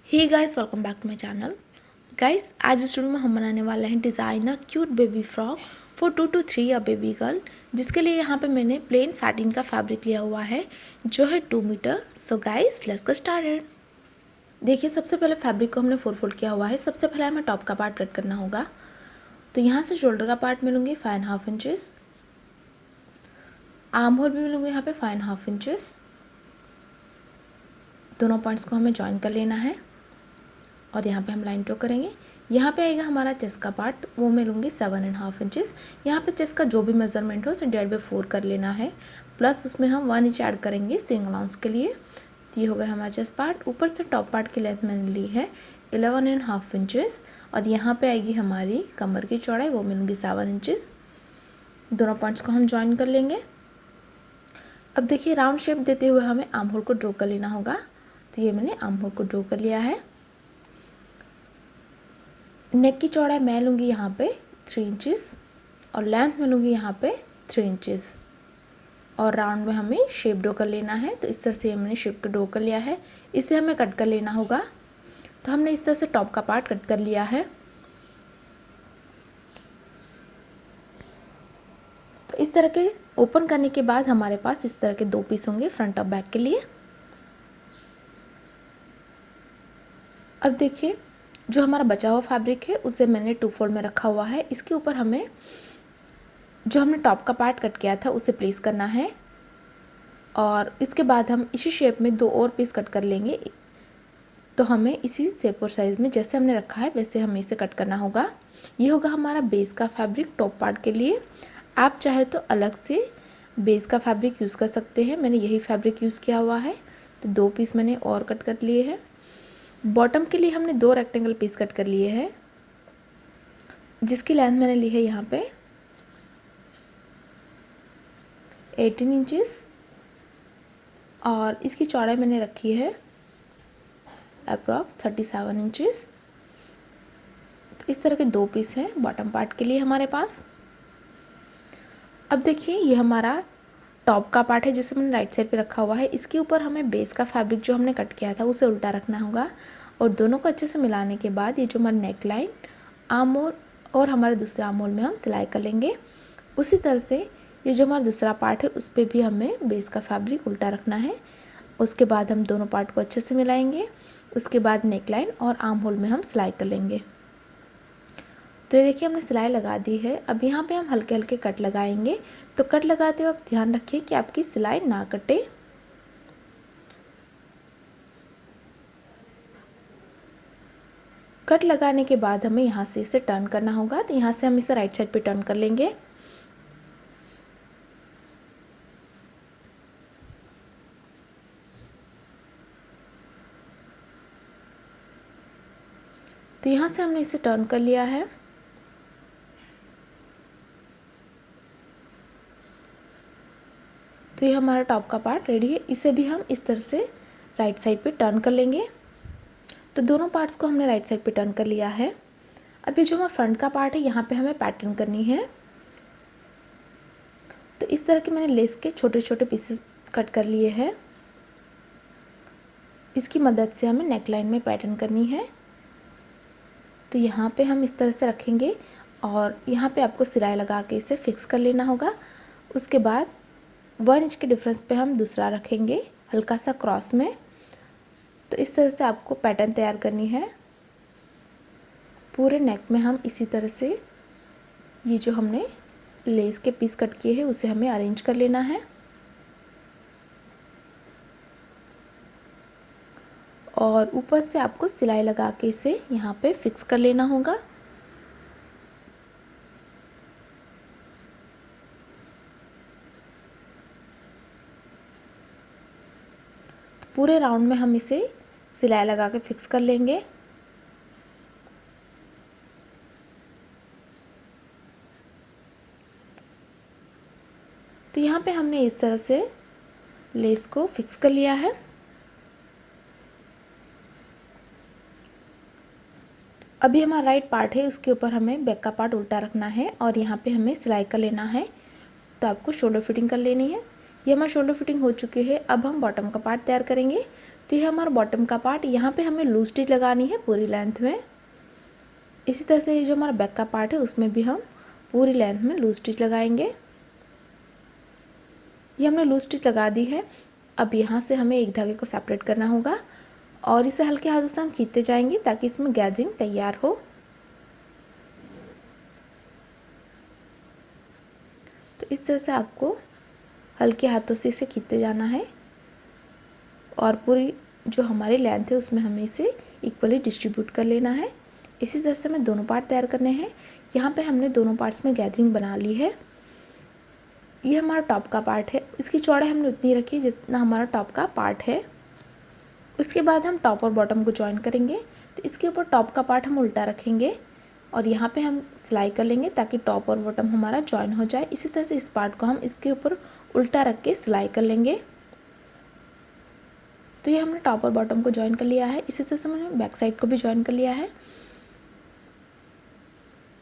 Hey guys, welcome back to my channel. Guys, आज इस video में हम बनाने वाले हैं designer cute baby frock for 2 to 3 year baby girl, जिसके लिए यहाँ पे मैंने प्लेन साटिन का फैब्रिक लिया हुआ है जो है 2 meter. So guys, let's get started. देखिए, सबसे पहले फैब्रिक को हमने 4 फोल्ड किया हुआ है। सबसे पहले हमें टॉप का पार्ट कट करना होगा। तो यहाँ से शोल्डर का पार्ट मिलूंगी 5.5 इंचेस, आर्म होल भी मिलूंगी यहाँ पे 5.5 इंचेस। दोनों पॉइंट्स को हमें ज्वाइन कर लेना है और यहाँ पे हम लाइन ड्रॉ करेंगे। यहाँ पे आएगा हमारा चेस्ट का पार्ट, वो मैं लूँगी 7.5 इंचेस। यहाँ पे चेस्ट का जो भी मेजरमेंट हो उसे 1.5/4 कर लेना है, प्लस उसमें हम 1 इंच ऐड करेंगे सिंगल अलाउंस के लिए। तो ये हो गया हमारा चेस्ट पार्ट। ऊपर से टॉप पार्ट की लेंथ मैंने ली है 11.5 इंचेस और यहाँ पे आएगी हमारी कमर की चौड़ाई, वो मिलूँगी 7 इंचेस। दोनों पॉइंट्स को हम ज्वाइन कर लेंगे। अब देखिए, राउंड शेप देते हुए हमें आर्म होल को ड्रॉ कर लेना होगा। तो ये मैंने आर्म होल को ड्रॉ कर लिया है। नेक की चौड़ाई मैं लूँगी यहाँ पे 3 इंचेस और लेंथ में लूँगी यहाँ पे 3 इंचेस और राउंड में हमें शेप ड्रॉ कर लेना है। तो इस तरह से हमने शेप को ड्रॉ कर लिया है। इसे हमें कट कर लेना होगा। तो हमने इस तरह से टॉप का पार्ट कट कर लिया है। तो इस तरह के ओपन करने के बाद हमारे पास इस तरह के 2 पीस होंगे फ्रंट और बैक के लिए। अब देखिए, जो हमारा बचा हुआ फैब्रिक है उसे मैंने 2 फोल्ड में रखा हुआ है। इसके ऊपर हमें जो हमने टॉप का पार्ट कट किया था उसे प्लेस करना है और इसके बाद हम इसी शेप में 2 और पीस कट कर लेंगे। तो हमें इसी शेप और साइज़ में जैसे हमने रखा है वैसे हमें इसे कट करना होगा। ये होगा हमारा बेस का फैब्रिक टॉप पार्ट के लिए। आप चाहे तो अलग से बेस का फैब्रिक यूज़ कर सकते हैं। मैंने यही फैब्रिक यूज़ किया हुआ है। तो 2 पीस मैंने और कट कर लिए हैं। बॉटम के लिए हमने 2 रेक्टेंगल पीस कट कर लिए हैं, जिसकी लेंथ मैंने ली है यहाँ पे 18 इंचेस और इसकी चौड़ाई मैंने रखी है अप्रॉक्स 37 इंचेस। तो इस तरह के 2 पीस हैं बॉटम पार्ट के लिए हमारे पास। अब देखिए, ये हमारा टॉप का पार्ट है जिसे मैंने राइट साइड पे रखा हुआ है। इसके ऊपर हमें बेस का फैब्रिक जो हमने कट किया था उसे उल्टा रखना होगा और दोनों को अच्छे से मिलाने के बाद ये जो हमारा नेक लाइन, आर्म होल और हमारे दूसरे आर्म होल में हम सिलाई कर लेंगे। उसी तरह से ये जो हमारा दूसरा पार्ट है उस पर भी हमें बेस का फैब्रिक उल्टा रखना है। उसके बाद हम दोनों पार्ट को अच्छे से मिलाएंगे। उसके बाद नेक लाइन और आर्म होल में हम सिलाई कर लेंगे। तो ये देखिए, हमने सिलाई लगा दी है। अब यहाँ पे हम हल्के हल्के कट लगाएंगे। तो कट लगाते वक्त ध्यान रखिए कि आपकी सिलाई ना कटे। कट लगाने के बाद हमें यहाँ से इसे टर्न करना होगा। तो यहाँ से हम इसे राइट साइड पे टर्न कर लेंगे। तो यहाँ से हमने इसे टर्न कर लिया है। तो ये हमारा टॉप का पार्ट रेडी है। इसे भी हम इस तरह से राइट साइड पे टर्न कर लेंगे। तो दोनों पार्ट्स को हमने राइट साइड पे टर्न कर लिया है। अब ये जो हमारा फ्रंट का पार्ट है यहाँ पे हमें पैटर्न करनी है। तो इस तरह के मैंने लेस के छोटे छोटे पीसेस कट कर लिए हैं। इसकी मदद से हमें नेक लाइन में पैटर्न करनी है। तो यहाँ पे हम इस तरह से रखेंगे और यहाँ पे आपको सिलाई लगा के इसे फिक्स कर लेना होगा। उसके बाद 1 इंच के डिफरेंस पे हम दूसरा रखेंगे हल्का सा क्रॉस में। तो इस तरह से आपको पैटर्न तैयार करनी है। पूरे नेक में हम इसी तरह से ये जो हमने लेस के पीस कट किए हैं उसे हमें अरेंज कर लेना है और ऊपर से आपको सिलाई लगा के इसे यहाँ पे फिक्स कर लेना होगा। पूरे राउंड में हम इसे सिलाई लगा के फिक्स कर लेंगे। तो यहाँ पे हमने इस तरह से लेस को फिक्स कर लिया है। अभी हमारा राइट पार्ट है, उसके ऊपर हमें बैक का पार्ट उल्टा रखना है और यहाँ पे हमें सिलाई कर लेना है। तो आपको शोल्डर फिटिंग कर लेनी है। ये हमारा शोल्डर फिटिंग हो चुकी है। अब हम बॉटम का पार्ट तैयार करेंगे। तो ये हमारा बॉटम का पार्ट, यहाँ पे हमें लूज स्टिच लगानी है पूरी लेंथ में। इसी तरह से ये जो हमारा बैक का पार्ट है उसमें भी हम पूरी लेंथ में लूज स्टिच लगाएंगे। ये हमने लूज स्टिच लगा दी है। अब यहाँ से हमें एक धागे को सेपरेट करना होगा और इसे हल्के हाथों से हम खींचते जाएंगे ताकि इसमें गैदरिंग तैयार हो। तो इस तरह से आपको हल्के हाथों से इसे खींचते जाना है और पूरी जो हमारी लेंथ है उसमें हमें इसे इक्वली डिस्ट्रीब्यूट कर लेना है। इसी तरह से हमें दोनों पार्ट तैयार करने हैं। यहाँ पे हमने दोनों पार्ट्स में गैदरिंग बना ली है। ये हमारा टॉप का पार्ट है, इसकी चौड़ाई हमने उतनी रखी जितना हमारा टॉप का पार्ट है। उसके बाद हम टॉप और बॉटम को ज्वाइन करेंगे। तो इसके ऊपर टॉप का पार्ट हम उल्टा रखेंगे और यहाँ पे हम सिलाई कर लेंगे ताकि टॉप और बॉटम हमारा ज्वाइन हो जाए। इसी तरह से इस पार्ट को हम इसके ऊपर उल्टा रख के सिलाई कर लेंगे। तो ये हमने टॉप और बॉटम को ज्वाइन कर लिया है। इसी तरह से मैंने बैक साइड को भी ज्वाइन कर लिया है।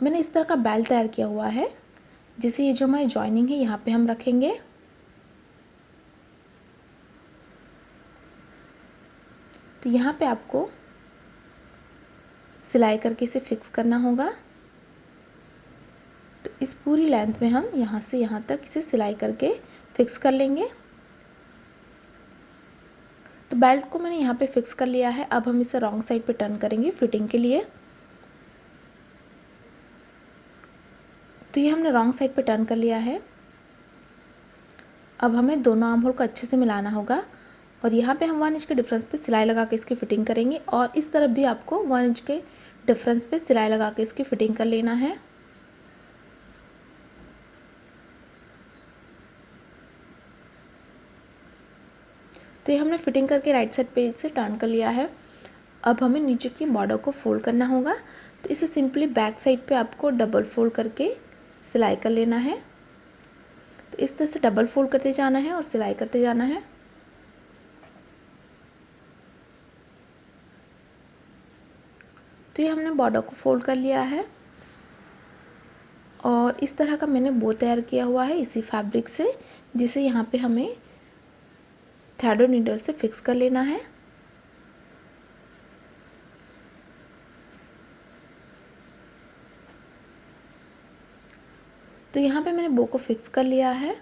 मैंने इस तरह का बेल्ट तैयार किया हुआ है जिसे ये जो हमारी ज्वाइनिंग है यहाँ पे हम रखेंगे। तो यहाँ पे आपको सिलाई करके इसे फिक्स करना होगा। तो इस पूरी लेंथ में हम यहाँ से यहाँ तक इसे सिलाई करके फिक्स कर लेंगे। तो बेल्ट को मैंने यहाँ पे फिक्स कर लिया है। अब हम इसे रॉन्ग साइड पे टर्न करेंगे फिटिंग के लिए। तो ये हमने रॉन्ग साइड पे टर्न कर लिया है। अब हमें दोनों आर्म होल को अच्छे से मिलाना होगा और यहाँ पे हम 1 इंच के डिफरेंस पे सिलाई लगा के इसकी फिटिंग करेंगे और इस तरफ भी आपको 1 इंच के डिफरेंस पे सिलाई लगा के इसकी फिटिंग कर लेना है। तो ये हमने फिटिंग करके राइट साइड पे इसे टर्न कर लिया है। अब हमें नीचे की बॉर्डर को फोल्ड करना होगा। तो इसे सिंपली बैक साइड पे आपको डबल फोल्ड करके सिलाई कर लेना है। तो इस तरह से डबल फोल्ड करते जाना है और सिलाई करते जाना है। तो ये हमने बॉर्डर को फोल्ड कर लिया है और इस तरह का मैंने बो तैयार किया हुआ है इसी फैब्रिक से, जिसे यहाँ पे हमें थ्रेड नीडल से फिक्स कर लेना है। तो यहाँ पे मैंने बो को फिक्स कर लिया है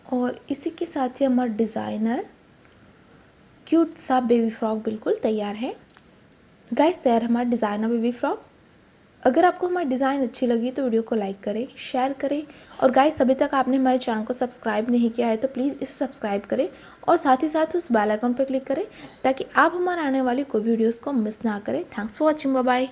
और इसी के साथ ही हमारा डिज़ाइनर क्यूट सा बेबी फ्रॉक बिल्कुल तैयार है। गाइस, तैयार हमारा डिज़ाइनर बेबी फ्रॉक। अगर आपको हमारी डिज़ाइन अच्छी लगी तो वीडियो को लाइक करें, शेयर करें और गाइस, अभी तक आपने हमारे चैनल को सब्सक्राइब नहीं किया है तो प्लीज़ इसे सब्सक्राइब करें और साथ ही साथ उस बेल आइकन पर क्लिक करें ताकि आप हमारे आने वाली कोई भी वीडियोज़ को मिस ना करें। Thanks for watching. Bye bye.